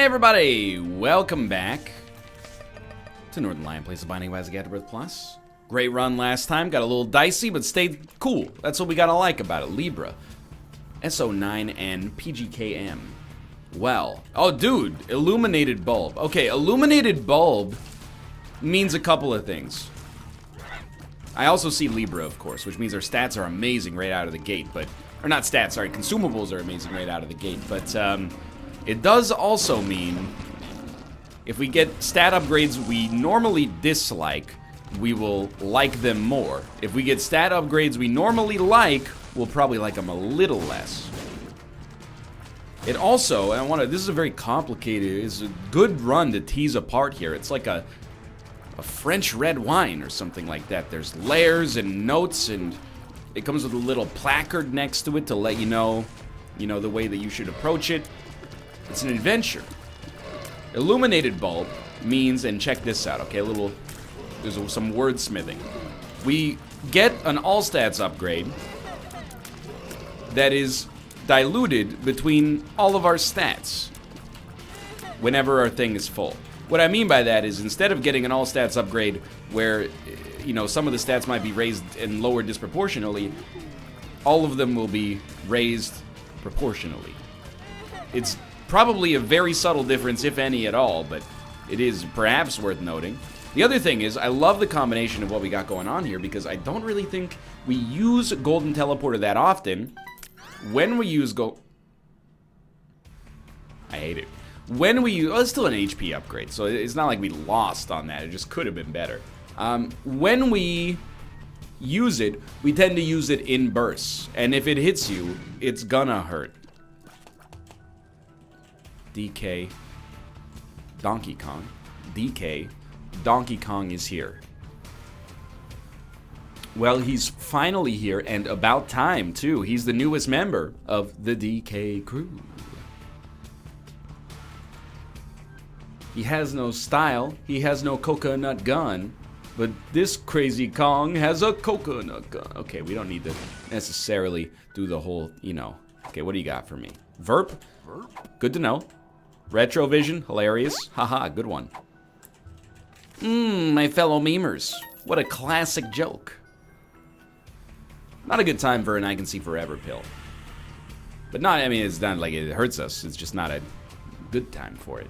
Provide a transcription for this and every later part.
Hey everybody, welcome back to Northernlion Plays the Binding of Isaac AFTERBIRTH Plus. Great run last time, got a little dicey, but stayed cool. That's what we gotta like about it. Libra, SO9, and PGKM. Well, oh dude, illuminated bulb. Okay, illuminated bulb means a couple of things. I also see Libra, of course, which means our stats are amazing right out of the gate, but, or not stats, sorry, consumables are amazing right out of the gate, but it does also mean if we get stat upgrades we normally dislike, we will like them more. If we get stat upgrades we normally like, we'll probably like them a little less. It also, and this is a very complicated, it's a good run to tease apart here. It's like a French red wine or something like that. There's layers and notes, and it comes with a little placard next to it to let you know, the way that you should approach it. It's an adventure. Illuminated bulb means, and check this out, okay, there's some wordsmithing. We get an all stats upgrade that is diluted between all of our stats whenever our thing is full. What I mean by that is instead of getting an all stats upgrade where, some of the stats might be raised and lowered disproportionately, all of them will be raised proportionally. It's probably a very subtle difference, if any at all, but it is perhaps worth noting. The other thing is, I love the combination of what we got going on here because I don't really think we use Golden Teleporter that often. When we use I hate it. When we use, it's still an HP upgrade, so it's not like we lost on that. It just could have been better. When we use it, we tend to use it in bursts, and if it hits you, it's gonna hurt. DK, Donkey Kong. DK, Donkey Kong is here. Well, he's finally here, and about time, too. He's the newest member of the DK crew. He has no style, he has no coconut gun, but this crazy Kong has a coconut gun. Okay, we don't need to necessarily do the whole, Okay, what do you got for me? Verp? Good to know. Retrovision, hilarious. Haha, good one. My fellow memers. What a classic joke. Not a good time for an I Can See Forever pill. But it's not like it hurts us. It's just not a good time for it.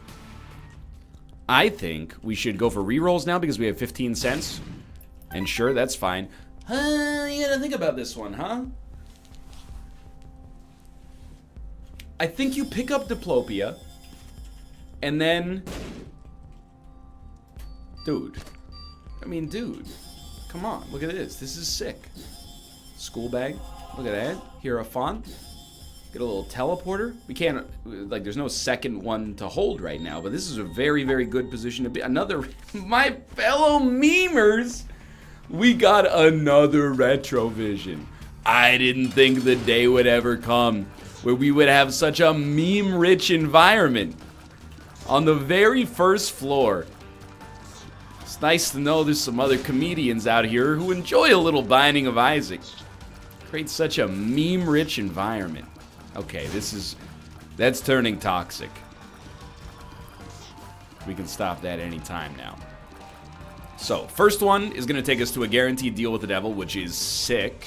I think we should go for rerolls now because we have 15 cents. And sure, that's fine. You gotta think about this one, huh? I think you pick up Diplopia. And then... Dude. Come on, look at this. This is sick. School bag. Look at that. Hierophant. Get a little teleporter. We can't, there's no second one to hold right now, but this is a very, very good position to be. My fellow memers, we got another Retrovision. I didn't think the day would ever come where we would have such a meme-rich environment on the very first floor. It's nice to know there's some other comedians out here who enjoy a little Binding of Isaac. Create such a meme-rich environment. Okay, that's turning toxic. We can stop that any time now. So, first one is going to take us to a guaranteed deal with the devil, which is sick.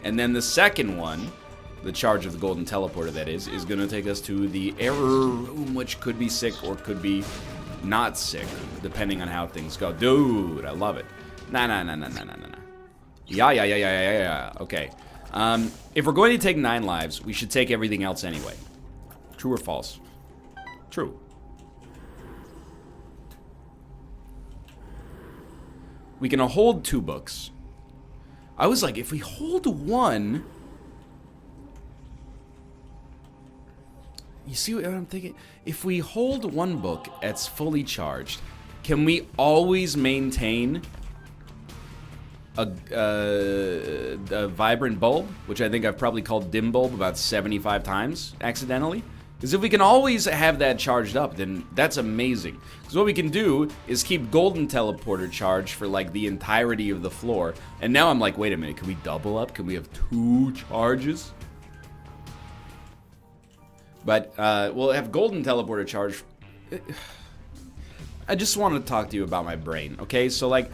And then the second one, the charge of the Golden Teleporter that is going to take us to the error room, which could be sick or could be not sick, depending on how things go. Dude, I love it. Nah. Yeah. Okay. If we're going to take 9 lives, we should take everything else anyway. True or false? True. We can hold 2 books. I was like, if we hold 1... You see what I'm thinking? If we hold 1 book that's fully charged, can we always maintain a vibrant bulb, which I think I've probably called dim bulb about 75 times accidentally? Because if we can always have that charged up, then that's amazing. Because what we can do is keep Golden Teleporter charged for the entirety of the floor. And now I'm like, wait a minute, can we double up? Can we have 2 charges? But we'll have Golden Teleporter charged I just wanted to talk to you about my brain, okay? So, like,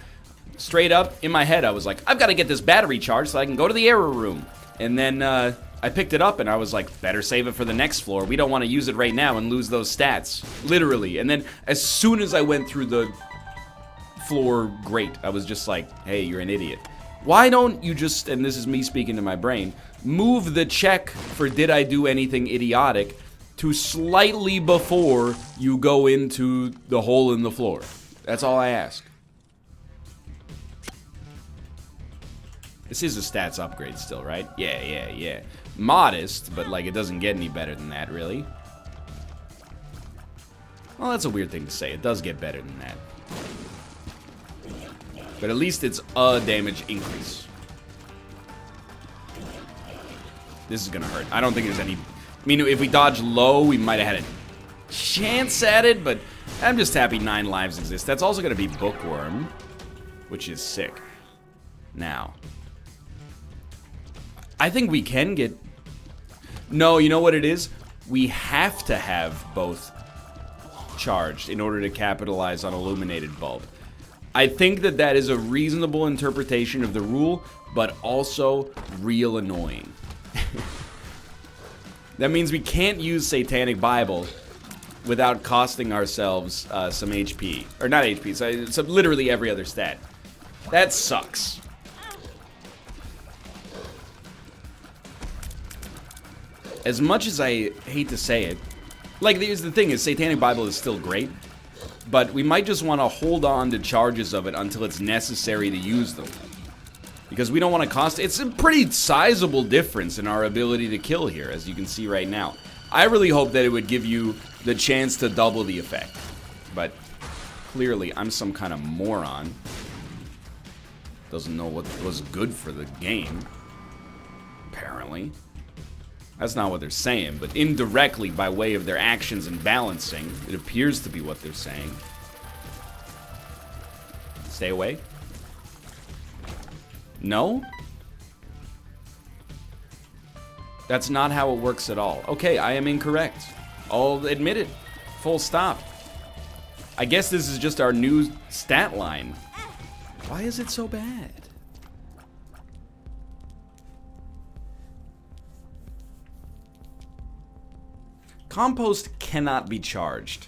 straight up, in my head, I was like, I've got to get this battery charged so I can go to the error room. And then, I picked it up and I was like, better save it for the next floor. We don't want to use it right now and lose those stats. Literally. And then, as soon as I went through the floor grate, I was just like, hey, you're an idiot. Why don't you just, and this is me speaking to my brain, move the check for did I do anything idiotic to slightly before you go into the hole in the floor. That's all I ask. This is a stats upgrade still, right? Yeah. Modest, but like it doesn't get any better than that, really. Well, that's a weird thing to say. It does get better than that. But at least it's a damage increase. This is gonna hurt. I don't think there's any... I mean, if we dodge low, we might have had a chance at it, but I'm just happy 9 lives exist. That's also gonna be Bookworm, which is sick. Now, I think we can get... No, you know what it is? We have to have both charged in order to capitalize on Illuminated Bulb. I think that that is a reasonable interpretation of the rule, but also real annoying. That means we can't use Satanic Bible without costing ourselves some HP. Or not HP, so literally every other stat. That sucks. As much as I hate to say it, like, here's the thing is, Satanic Bible is still great, but we might just want to hold on to charges of it until it's necessary to use them. Because we don't want to cost... It's a pretty sizable difference in our ability to kill here, as you can see right now. I really hope that it would give you the chance to double the effect. But clearly, I'm some kind of moron. Doesn't know what was good for the game. Apparently. That's not what they're saying, but indirectly, by way of their actions and balancing, it appears to be what they're saying. Stay away. No? That's not how it works at all. Okay, I am incorrect. I'll admit it. Full stop. I guess this is just our new stat line. Why is it so bad? Compost cannot be charged.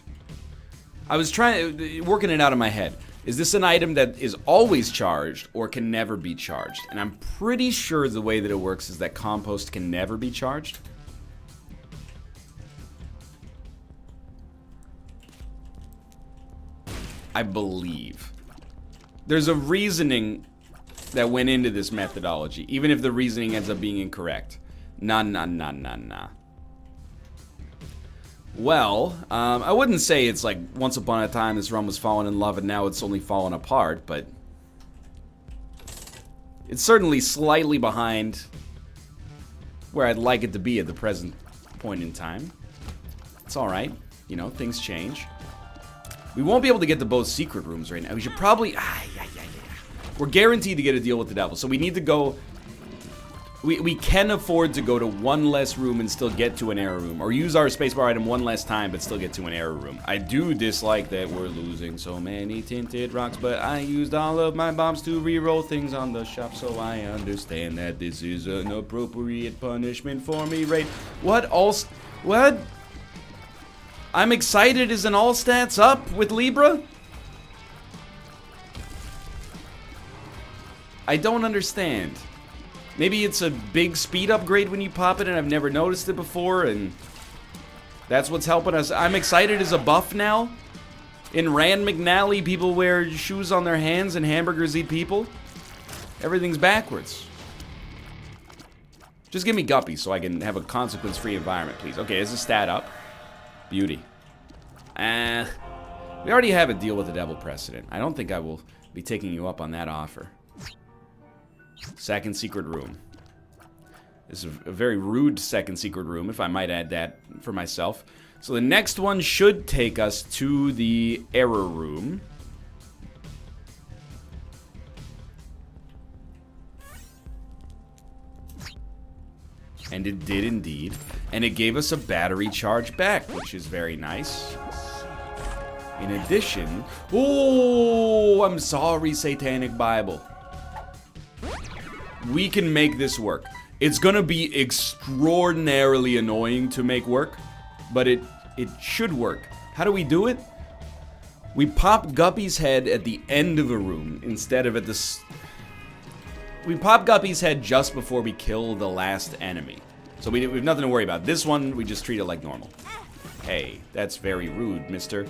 I was working it out in my head. Is this an item that is always charged or can never be charged? And I'm pretty sure the way that it works is that compost can never be charged. I believe. There's a reasoning that went into this methodology, even if the reasoning ends up being incorrect. Nah. Well, I wouldn't say it's like once upon a time this run was falling in love and now it's only fallen apart, but it's certainly slightly behind where I'd like it to be at the present point in time. It's alright, you know, things change. We won't be able to get to both secret rooms right now. We should probably... We're guaranteed to get a deal with the devil, so we need to go... We can afford to go to one less room and still get to an error room. Or use our spacebar item one less time but still get to an error room. I do dislike that we're losing so many tinted rocks, but I used all of my bombs to re-roll things on the shop, so I understand that this is an appropriate punishment for me, right? What? What? I'm excited as an all stats up with Libra? I don't understand. Maybe it's a big speed upgrade when you pop it and I've never noticed it before and that's what's helping us. I'm excited as a buff now. In Rand McNally, people wear shoes on their hands and hamburgers eat people. Everything's backwards. Just give me Guppy so I can have a consequence-free environment, please. Okay, is a stat up? Beauty. We already have a deal with the devil precedent. I don't think I will be taking you up on that offer. Second secret room. This is a very rude second secret room, if I might add that for myself. So the next one should take us to the error room. And it did indeed. And it gave us a battery charge back, which is very nice. In addition, oh, I'm sorry, Satanic Bible. We can make this work. It's gonna be extraordinarily annoying to make work, but it should work. How do we do it? We pop Guppy's head at the end of a room instead of at the... We pop Guppy's head just before we kill the last enemy. So we have nothing to worry about. This one, we just treat it like normal. Hey, that's very rude, mister.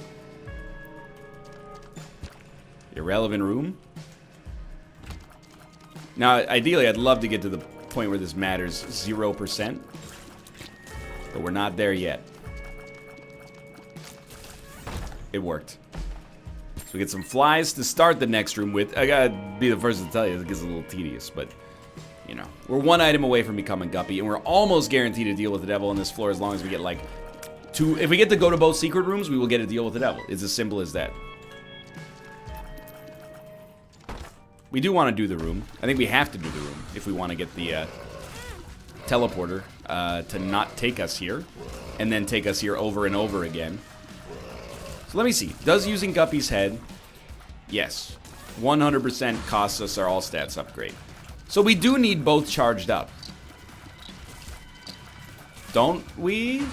Irrelevant room? Now, ideally, I'd love to get to the point where this matters 0%. But we're not there yet. It worked. So we get some flies to start the next room with. I gotta be the first to tell you, it gets a little tedious, but... You know, we're one item away from becoming Guppy, and we're almost guaranteed to deal with the devil on this floor as long as we get, like, 2... If we get to go to both secret rooms, we will get a deal with the devil. It's as simple as that. We do want to do the room. I think we have to do the room if we want to get the teleporter to not take us here, and then take us here over and over again. So let me see. Does using Guppy's head? Yes. 100% costs us our all stats upgrade. So we do need both charged up. Don't we?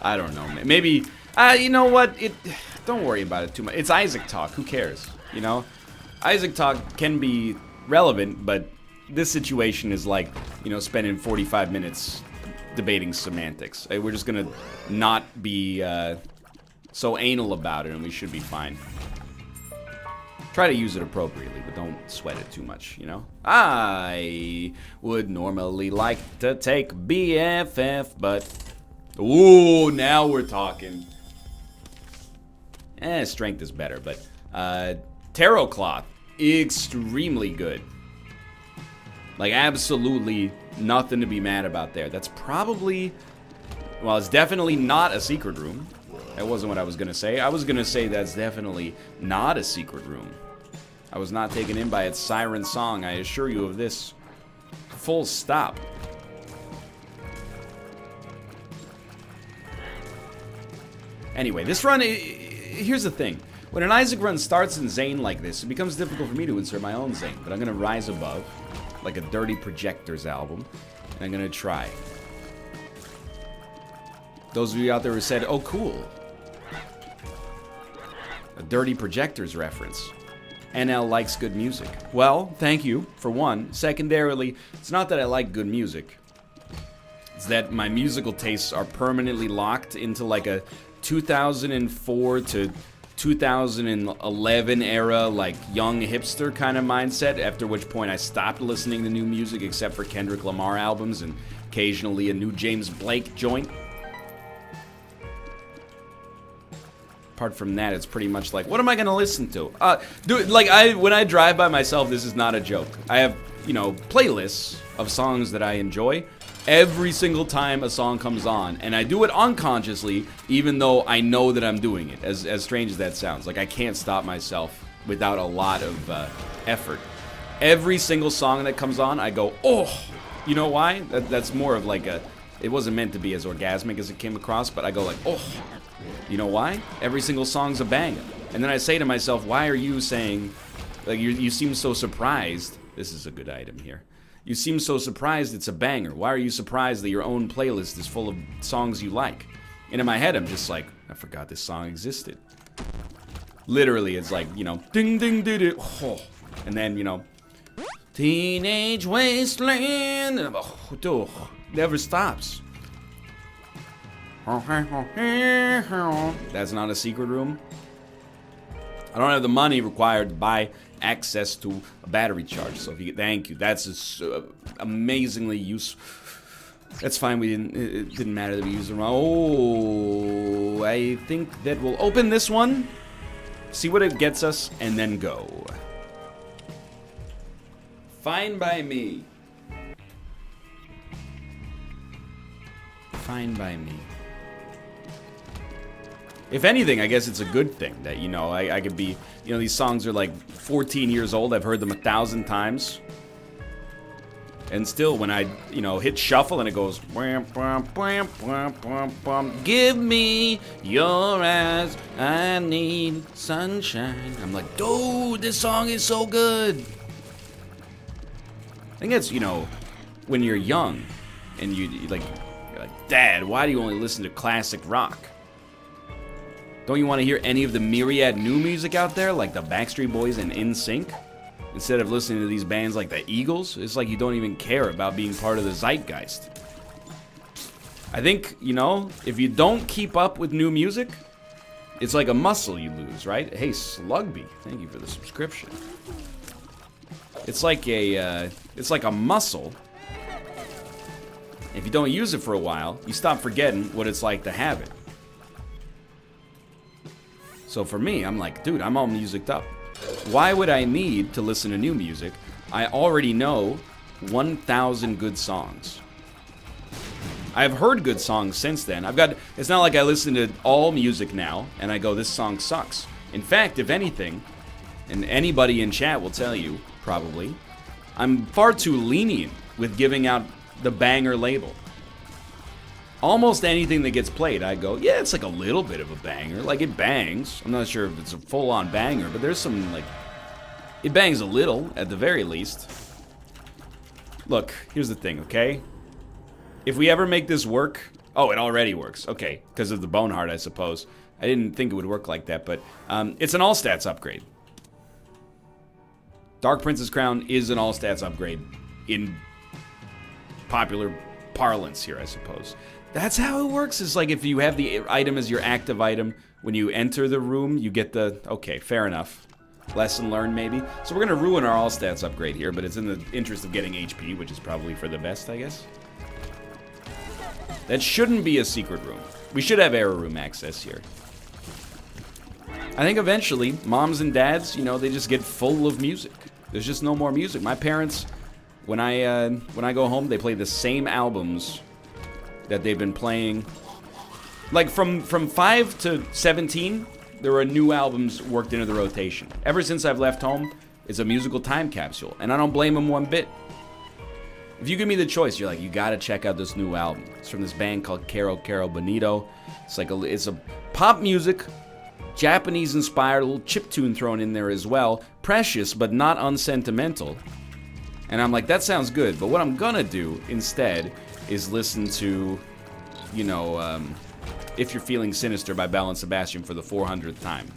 I don't know. Maybe, you know what? Don't worry about it too much. It's Isaac talk. Who cares? You know? Isaac talk can be relevant, but this situation is like, you know, spending 45 minutes debating semantics. We're just gonna not be so anal about it, and we should be fine. Try to use it appropriately, but don't sweat it too much, you know? I would normally like to take BFF, but... Ooh, now we're talking. Strength is better, but... Tarot Cloth, extremely good. Like, absolutely nothing to be mad about there. That's probably... Well, it's definitely not a secret room. That wasn't what I was gonna say. I was gonna say that's definitely not a secret room. I was not taken in by its siren song, I assure you of this. Full stop. Anyway, this run, here's the thing. When an Isaac run starts in Zane like this, it becomes difficult for me to insert my own Zane. But I'm gonna rise above, like a Dirty Projectors album, and I'm gonna try. Those of you out there who said, oh cool. A Dirty Projectors reference. NL likes good music. Well, thank you, for one. Secondarily, it's not that I like good music. It's that my musical tastes are permanently locked into like a 2004 to 2011 era, like young hipster kind of mindset, after which point I stopped listening to new music except for Kendrick Lamar albums and occasionally a new James Blake joint. Apart from that, it's pretty much like, what am I gonna listen to? Dude, like, when I drive by myself, this is not a joke. I have, you know, playlists of songs that I enjoy every single time a song comes on, and I do it unconsciously, even though I know that I'm doing it, as strange as that sounds. Like, I can't stop myself without a lot of effort. Every single song that comes on, I go, oh! You know why? That's more of like a, it wasn't meant to be as orgasmic as it came across, but I go like, oh! You know why? Every single song's a banger. And then I say to myself, why are you saying, like, you seem so surprised. This is a good item here. You seem so surprised it's a banger. Why are you surprised that your own playlist is full of songs you like? And in my head, I'm just like, I forgot this song existed. Literally, it's like, you know, ding, ding, ding, ding, oh. And then, you know, Teenage Wasteland. And oh, never stops. That's not a secret room. I don't have the money required to buy access to a battery charge. So if you thank you. That's amazingly useful. That's fine. It didn't matter that we used it wrong. Oh, I think that we'll open this one, see what it gets us, and then go. Fine by me. Fine by me. If anything, I guess it's a good thing that, you know, I could be, you know, these songs are like 14 years old. I've heard them 1,000 times. And still, when I, you know, hit shuffle and it goes, wham, wham, wham, wham, wham, wham, give me your eyes, I need sunshine. I'm like, dude, this song is so good. I think it's, you know, when you're young and you're like, Dad, why do you only listen to classic rock? Don't you want to hear any of the myriad new music out there, like the Backstreet Boys and NSYNC? Instead of listening to these bands like the Eagles, it's like you don't even care about being part of the zeitgeist. I think, you know, if you don't keep up with new music, it's like a muscle you lose, right? Hey, Slugby, thank you for the subscription. It's like a muscle. If you don't use it for a while, you stop forgetting what it's like to have it. So for me, I'm like, dude, I'm all musiced up. Why would I need to listen to new music? I already know 1,000 good songs. I've heard good songs since then. It's not like I listen to all music now and I go, this song sucks. In fact, if anything, and anybody in chat will tell you, probably, I'm far too lenient with giving out the banger label. Almost anything that gets played, I go, yeah, it's like a little bit of a banger. Like, it bangs. I'm not sure if it's a full-on banger, but there's some, like, it bangs a little, at the very least. Look, here's the thing, okay? If we ever make this work... Oh, it already works. Okay, because of the bone heart, I suppose. I didn't think it would work like that, but it's an all-stats upgrade. Dark Prince's Crown is an all-stats upgrade in popular parlance here, I suppose. That's how it works. It's like if you have the item as your active item, when you enter the room, you get the... Okay, fair enough. Lesson learned, maybe. So we're going to ruin our all-stats upgrade here, but it's in the interest of getting HP, which is probably for the best, I guess. That shouldn't be a secret room. We should have error room access here. I think eventually, moms and dads, you know, they just get full of music. There's just no more music. My parents, when I go home, they play the same albums that they've been playing. Like, from 5 to 17, there are new albums worked into the rotation. Ever since I've left home, it's a musical time capsule, and I don't blame them one bit. If you give me the choice, you're like, you gotta check out this new album. It's from this band called Caro Caro Bonito. It's a pop music, Japanese-inspired, a little chiptune thrown in there as well. Precious, but not unsentimental. And I'm like, that sounds good, but what I'm gonna do instead is listen to, you know, If You're Feeling Sinister by Belle and Sebastian for the 400th time.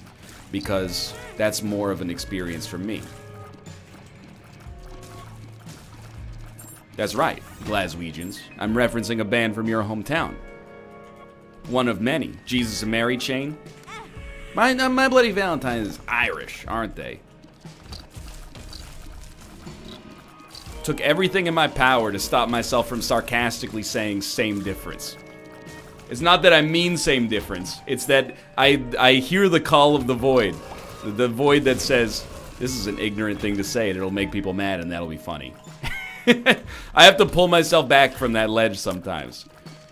Because that's more of an experience for me. That's right, Glaswegians. I'm referencing a band from your hometown. One of many. Jesus and Mary Chain. My Bloody Valentine is Irish, aren't they? Took everything in my power to stop myself from sarcastically saying same difference. It's not that I mean same difference. It's that I hear the call of the void. The void that says, this is an ignorant thing to say and it'll make people mad and that'll be funny. I have to pull myself back from that ledge sometimes.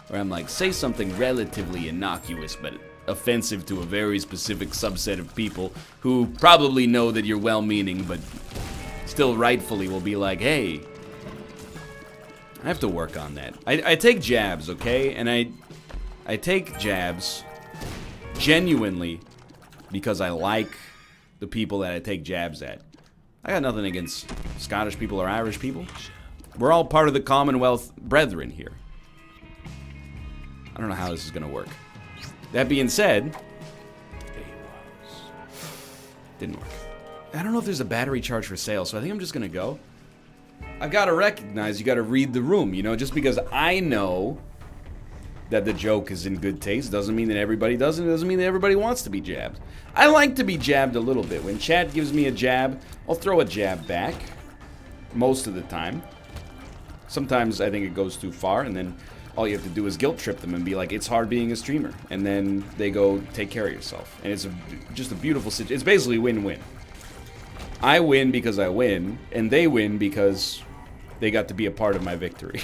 Where I'm like, say something relatively innocuous but offensive to a very specific subset of people who probably know that you're well-meaning but still rightfully will be like, hey, I have to work on that. I take jabs, okay? And I take jabs genuinely because I like the people that I take jabs at. I got nothing against Scottish people or Irish people. We're all part of the Commonwealth brethren here. I don't know how this is gonna work. That being said, didn't work. I don't know if there's a battery charge for sale, so I think I'm just gonna go. I've got to recognize you got to read the room, you know, just because I know that the joke is in good taste doesn't mean that everybody doesn't. It doesn't mean that everybody wants to be jabbed. I like to be jabbed a little bit. When chat gives me a jab, I'll throw a jab back. Most of the time. Sometimes I think it goes too far, and then all you have to do is guilt trip them and be like, it's hard being a streamer. And then they go, take care of yourself. And it's just a beautiful situation. It's basically win-win. I win because I win, and they win because they got to be a part of my victory.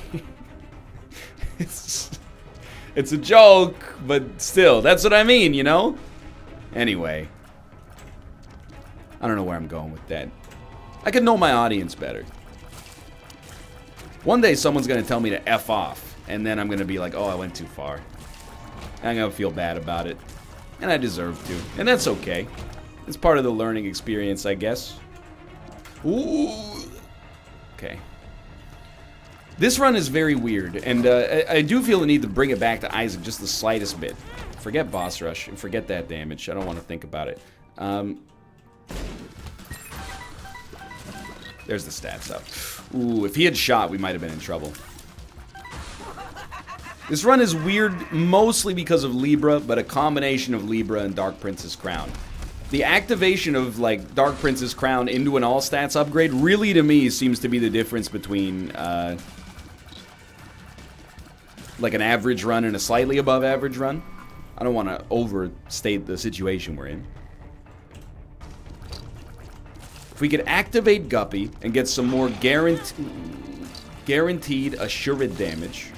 It's a joke, but still, that's what I mean, you know? Anyway. I don't know where I'm going with that. I could know my audience better. One day someone's going to tell me to F off, and then I'm going to be like, oh, I went too far. I'm going to feel bad about it. And I deserve to. And that's okay. It's part of the learning experience, I guess. Ooh. Okay. This run is very weird, and I do feel the need to bring it back to Isaac just the slightest bit. Forget boss rush, and forget that damage. I don't want to think about it. There's the stats up. Ooh, if he had shot, we might have been in trouble. This run is weird mostly because of Libra, but a combination of Libra and Dark Prince's Crown. The activation of, like, Dark Prince's Crown into an all-stats upgrade really, to me, seems to be the difference between, like, an average run and a slightly above average run. I don't want to overstate the situation we're in. If we could activate Guppy and get some more guaranteed assured damage,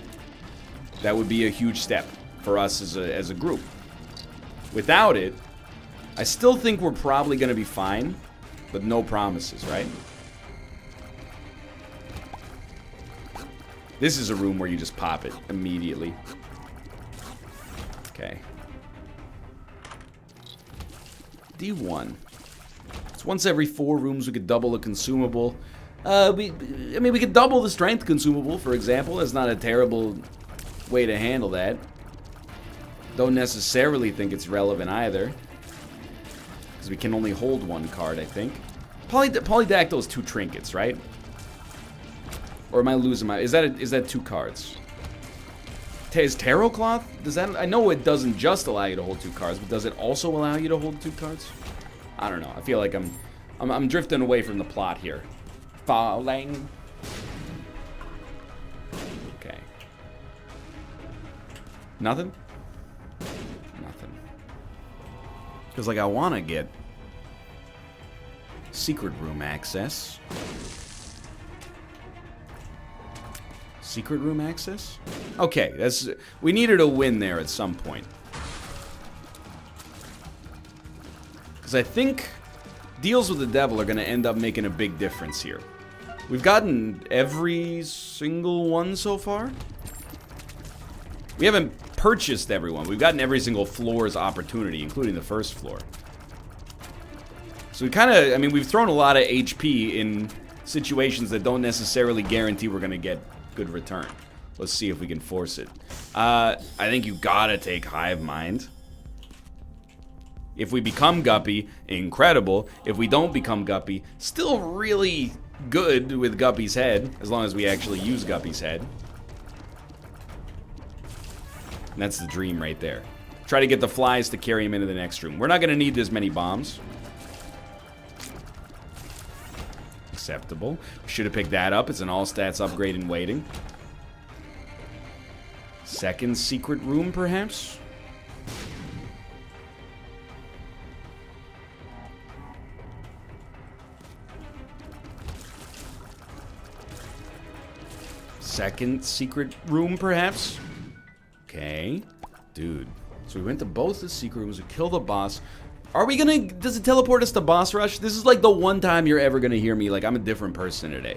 that would be a huge step for us as a group. Without it, I still think we're probably going to be fine, but no promises, right? This is a room where you just pop it immediately. Okay. D1. It's once every 4 rooms we could double a consumable. I mean, we could double the strength consumable, for example. That's not a terrible way to handle that. Don't necessarily think it's relevant either, because we can only hold 1 card, I think. Polydactyl is 2 trinkets, right? Or am I losing my... Is that 2 cards? Is Tarot Cloth? Does that... I know it doesn't just allow you to hold 2 cards, but does it also allow you to hold 2 cards? I don't know. I feel like I'm drifting away from the plot here. Falling. Okay. Nothing? Nothing. Because, like, I want to get secret room access. Secret room access? Okay, that's... We needed a win there at some point. Because I think deals with the devil are going to end up making a big difference here. We've gotten every single one so far. We haven't purchased everyone. We've gotten every single floor's opportunity, including the first floor. So we kind of... I mean, we've thrown a lot of HP in situations that don't necessarily guarantee we're going to get good return. Let's see if we can force it. I think you gotta take Hive Mind. If we become Guppy, incredible. If we don't become Guppy, still really good with Guppy's head, as long as we actually use Guppy's head. And that's the dream right there. Try to get the flies to carry him into the next room. We're not gonna need this many bombs. Acceptable. Should have picked that up. It's an all-stats upgrade in waiting. Second secret room, perhaps? Second secret room, perhaps? Okay. Dude. So we went to both the secret rooms. We killed the boss. Are we gonna... Does it teleport us to boss rush? This is like the one time you're ever gonna hear me like I'm a different person today.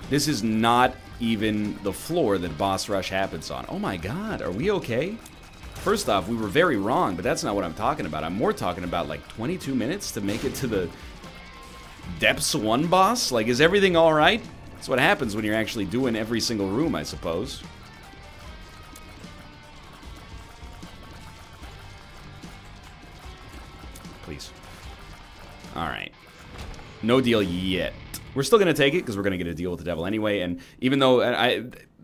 This is not even the floor that boss rush happens on. Oh my god, are we okay? First off, we were very wrong, but that's not what I'm talking about. I'm more talking about like 22 minutes to make it to the Depths 1 boss? Like, is everything alright? That's what happens when you're actually doing every single room, I suppose. Please. Alright. No deal yet. We're still going to take it because we're going to get a deal with the devil anyway. And even though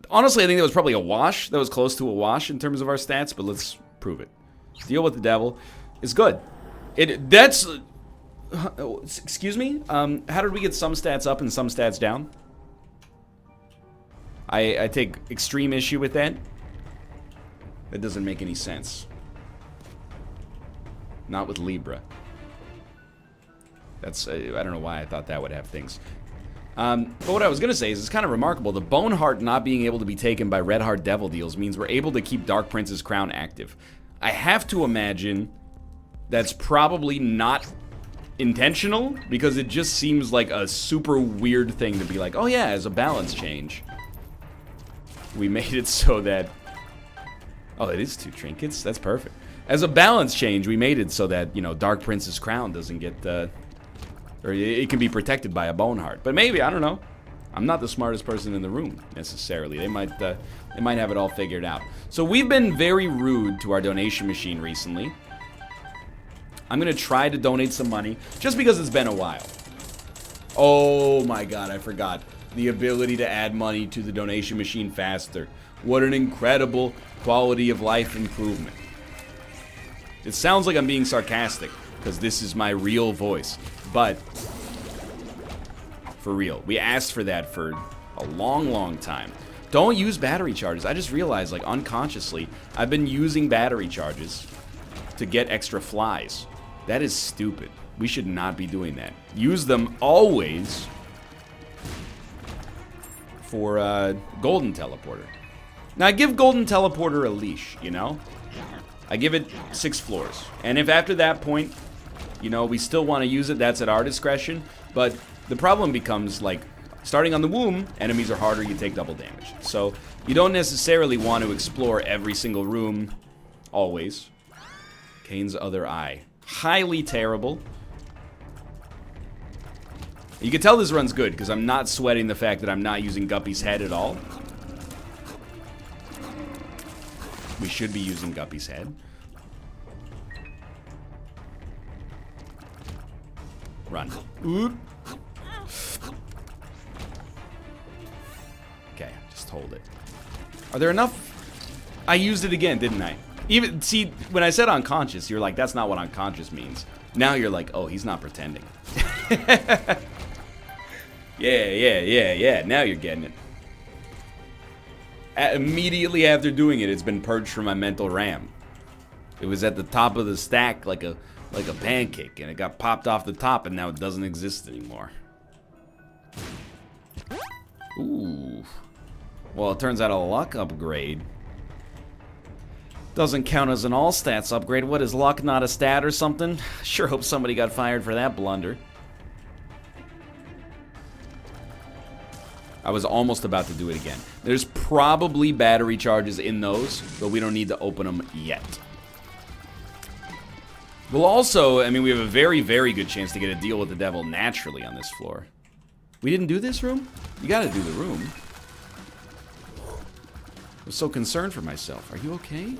honestly, I think that was probably a wash. That was close to a wash in terms of our stats, but let's prove it. Deal with the devil is good. That's... excuse me? How did we get some stats up and some stats down? I take extreme issue with that. That doesn't make any sense. Not with Libra. That's, I don't know why I thought that would have things. But what I was going to say is it's kind of remarkable. The Bone Heart not being able to be taken by Red Heart Devil deals means we're able to keep Dark Prince's Crown active. I have to imagine that's probably not intentional, because it just seems like a super weird thing to be like, oh yeah, as a balance change, we made it so that... Oh, it is 2 trinkets? That's perfect. As a balance change, we made it so that, you know, Dark Prince's crown doesn't get, or it can be protected by a bone heart. But maybe, I don't know. I'm not the smartest person in the room, necessarily. They might have it all figured out. So we've been very rude to our donation machine recently. I'm gonna try to donate some money, just because it's been a while. Oh my god, I forgot. The ability to add money to the donation machine faster. What an incredible quality of life improvement. It sounds like I'm being sarcastic, because this is my real voice. But, for real, we asked for that for a long, long time. Don't use battery charges. I just realized, like, unconsciously, I've been using battery charges to get extra flies. That is stupid. We should not be doing that. Use them always for Golden Teleporter. Now, I give Golden Teleporter a leash, you know? I give it 6 floors. And if after that point, you know, we still want to use it, that's at our discretion. But the problem becomes, like, starting on the womb, enemies are harder, you take double damage. So, you don't necessarily want to explore every single room, always. Kane's other eye. Highly terrible. You can tell this run's good, because I'm not sweating the fact that I'm not using Guppy's head at all. We should be using Guppy's head. Run. Oop. Okay, just hold it. Are there enough? I used it again, didn't I? Even, see, when I said unconscious, you're like, that's not what unconscious means. Now you're like, oh, he's not pretending. Yeah. Now you're getting it. Immediately after doing it, it's been purged from my mental RAM. It was at the top of the stack like a pancake, and it got popped off the top, and now it doesn't exist anymore. Ooh. Well, it turns out a luck upgrade doesn't count as an all stats upgrade. What, is luck not a stat or something? Sure hope somebody got fired for that blunder. I was almost about to do it again. There's probably battery charges in those, but we don't need to open them yet. We'll also, I mean, we have a very, very good chance to get a deal with the devil naturally on this floor. We didn't do this room? You gotta do the room. I was so concerned for myself. Are you okay?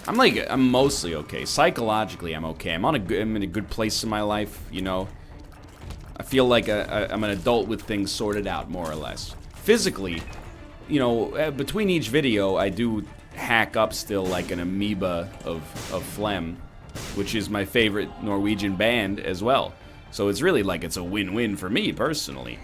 I'm mostly okay. Psychologically, I'm okay. I'm in a good place in my life, you know. I feel like I'm an adult with things sorted out, more or less. Physically, you know, between each video, I do hack up still like an amoeba of phlegm, which is my favorite Norwegian band as well. So it's really like it's a win-win for me, personally.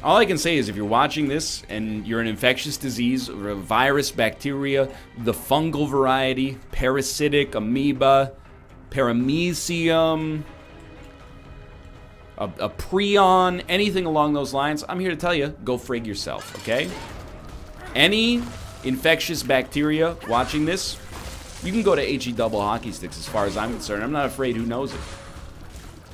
All I can say is if you're watching this and you're an infectious disease, or a virus, bacteria, the fungal variety, parasitic, amoeba, paramecium, a prion, anything along those lines, I'm here to tell you, go frig yourself, okay? Any infectious bacteria watching this, you can go to HE double hockey sticks as far as I'm concerned. I'm not afraid who knows it.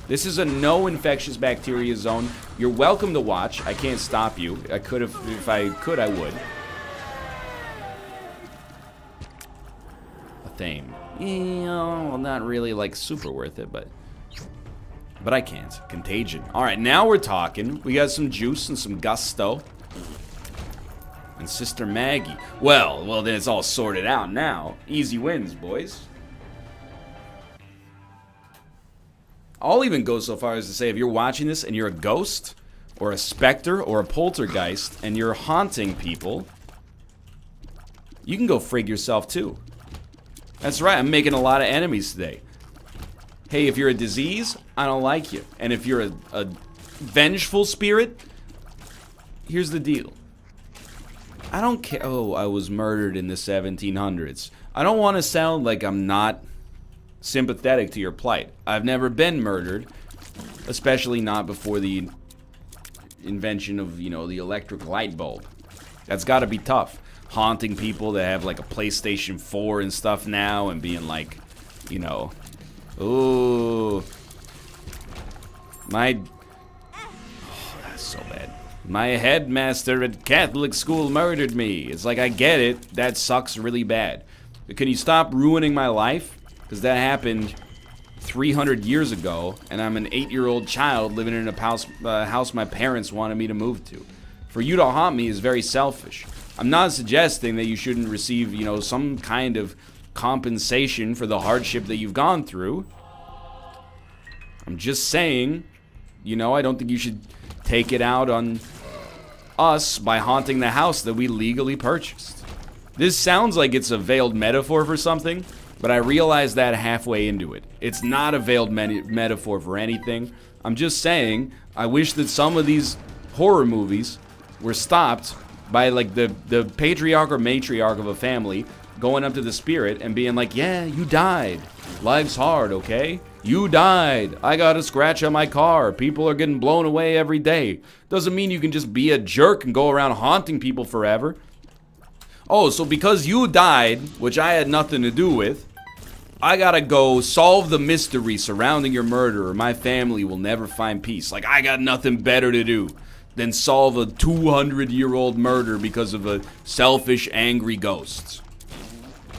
This is a no infectious bacteria zone. You're welcome to watch. I can't stop you. I could have, if I could, I would. A theme. Well, not really like super worth it, but I can't. Contagion. All right, now we're talking. We got some juice and some gusto. And Sister Maggie. Well, then it's all sorted out now. Easy wins, boys. I'll even go so far as to say if you're watching this and you're a ghost or a specter or a poltergeist and you're haunting people, you can go frig yourself too. That's right, I'm making a lot of enemies today. Hey, if you're a disease, I don't like you. And if you're a vengeful spirit, here's the deal. I don't care. Oh, I was murdered in the 1700s. I don't want to sound like I'm not sympathetic to your plight. I've never been murdered, especially not before the invention of, you know, the electric light bulb. That's got to be tough. Haunting people that have like a PlayStation 4 and stuff now and being like, you know, ooh, that's so bad. My headmaster at Catholic school murdered me. It's like, I get it. That sucks really bad. But can you stop ruining my life? Because that happened 300 years ago, and I'm an 8-year-old child living in a house my parents wanted me to move to. For you to haunt me is very selfish. I'm not suggesting that you shouldn't receive, you know, some kind of compensation for the hardship that you've gone through. I'm just saying, you know, I don't think you should take it out on us by haunting the house that we legally purchased. This sounds like it's a veiled metaphor for something, but I realized that halfway into it. It's not a veiled metaphor for anything. I'm just saying, I wish that some of these horror movies were stopped by like the patriarch or matriarch of a family going up to the spirit and being like, yeah, you died. Life's hard, okay? You died. I got a scratch on my car. People are getting blown away every day. Doesn't mean you can just be a jerk and go around haunting people forever. Oh, so because you died, which I had nothing to do with, I gotta go solve the mystery surrounding your murder or my family will never find peace. Like, I got nothing better to do than solve a 200-year-old murder because of a selfish, angry ghost.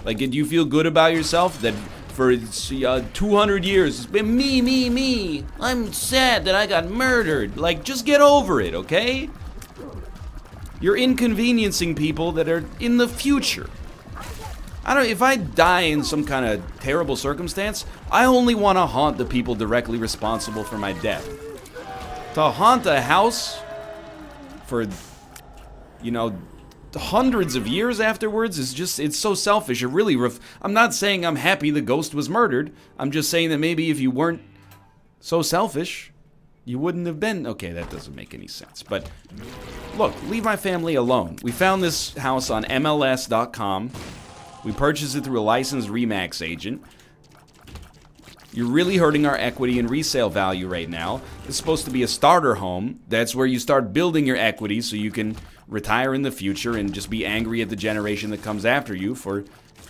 Like, did you feel good about yourself that for 200 years it's been me? I'm sad that I got murdered. Like, just get over it, okay? You're inconveniencing people that are in the future. If I die in some kind of terrible circumstance, I only want to haunt the people directly responsible for my death. To haunt a house for, you know, hundreds of years afterwards is just, it's so selfish. It really, I'm not saying I'm happy the ghost was murdered. I'm just saying that maybe if you weren't so selfish, you wouldn't have been. Okay, that doesn't make any sense. But look, leave my family alone. We found this house on MLS.com. We purchased it through a licensed Remax agent. You're really hurting our equity and resale value right now. It's supposed to be a starter home. That's where you start building your equity so you can retire in the future and just be angry at the generation that comes after you for,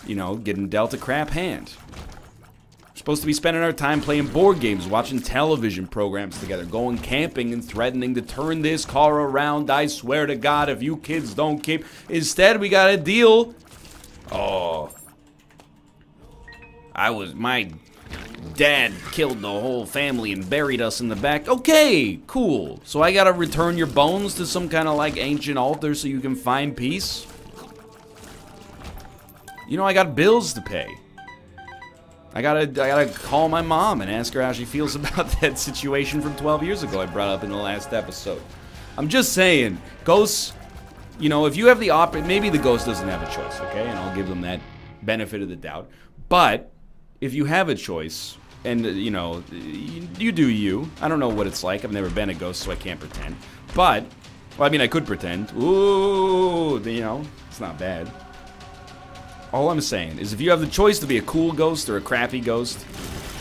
you know, getting dealt a crap hand. We're supposed to be spending our time playing board games, watching television programs together, going camping and threatening to turn this car around. I swear to God, if you kids don't keep... Instead, we got a deal. Oh. My dad killed the whole family and buried us in the back. Okay, cool. So I gotta return your bones to some kind of like ancient altar so you can find peace? You know, I got bills to pay. I gotta call my mom and ask her how she feels about that situation from 12 years ago I brought up in the last episode. I'm just saying, ghosts, you know, if you have the maybe the ghost doesn't have a choice, okay? And I'll give them that benefit of the doubt. But if you have a choice, and, you know, you do you. I don't know what it's like. I've never been a ghost, so I can't pretend. But, well, I mean, I could pretend. Ooh, you know, it's not bad. All I'm saying is if you have the choice to be a cool ghost or a crappy ghost,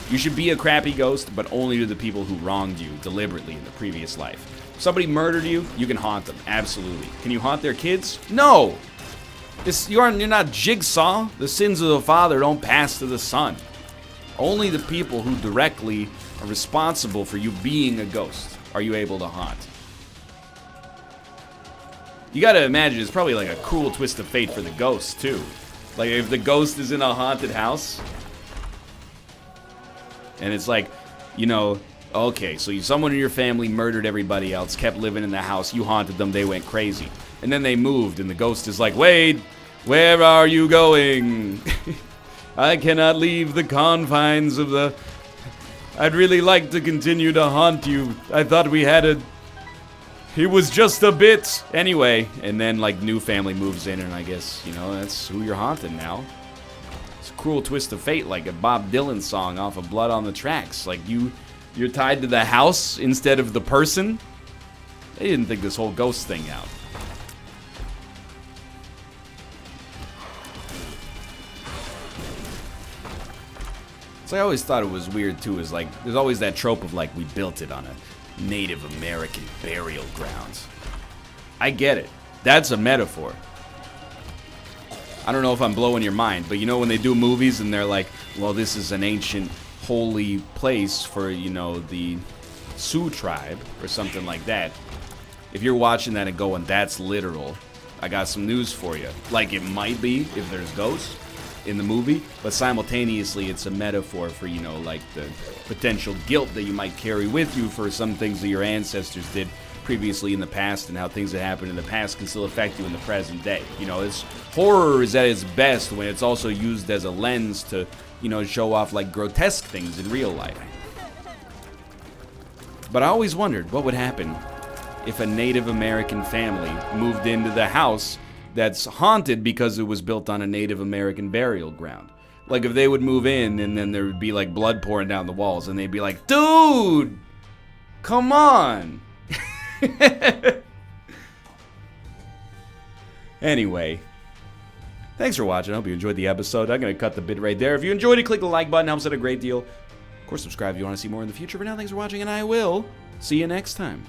you should be a crappy ghost, but only to the people who wronged you deliberately in the previous life. If somebody murdered you, you can haunt them. Absolutely. Can you haunt their kids? No! You're not Jigsaw. The sins of the father don't pass to the son. Only the people who directly are responsible for you being a ghost are you able to haunt. You gotta imagine it's probably like a cruel twist of fate for the ghost, too. Like, if the ghost is in a haunted house, and it's like, you know, okay, so someone in your family murdered everybody else, kept living in the house, you haunted them, they went crazy. And then they moved, and the ghost is like, wait, where are you going? I cannot leave the confines of the... I'd really like to continue to haunt you. I thought we had a... It was just a bit. Anyway, and then, like, new family moves in, and I guess, you know, that's who you're haunting now. It's a cruel twist of fate, like a Bob Dylan song off of Blood on the Tracks. Like, you're tied to the house instead of the person. They didn't think this whole ghost thing out. So I always thought it was weird, too, is like, there's always that trope of, like, we built it on a Native American burial grounds. I get it. That's a metaphor. I don't know if I'm blowing your mind, but you know when they do movies and they're like, well, this is an ancient holy place for, you know, the Sioux tribe or something like that. If you're watching that and going, that's literal, I got some news for you. Like, it might be if there's ghosts in the movie, but simultaneously it's a metaphor for, you know, like the potential guilt that you might carry with you for some things that your ancestors did previously in the past, and how things that happened in the past can still affect you in the present day. You know, it's horror is at its best when it's also used as a lens to, you know, show off like grotesque things in real life. But I always wondered what would happen if a Native American family moved into the house that's haunted because it was built on a Native American burial ground. Like, if they would move in and then there would be like blood pouring down the walls and they'd be like, dude, come on. Anyway, thanks for watching. I hope you enjoyed the episode. I'm going to cut the bit right there. If you enjoyed it, click the like button. Helps out a great deal. Of course, subscribe if you want to see more in the future. For now, thanks for watching, and I will see you next time.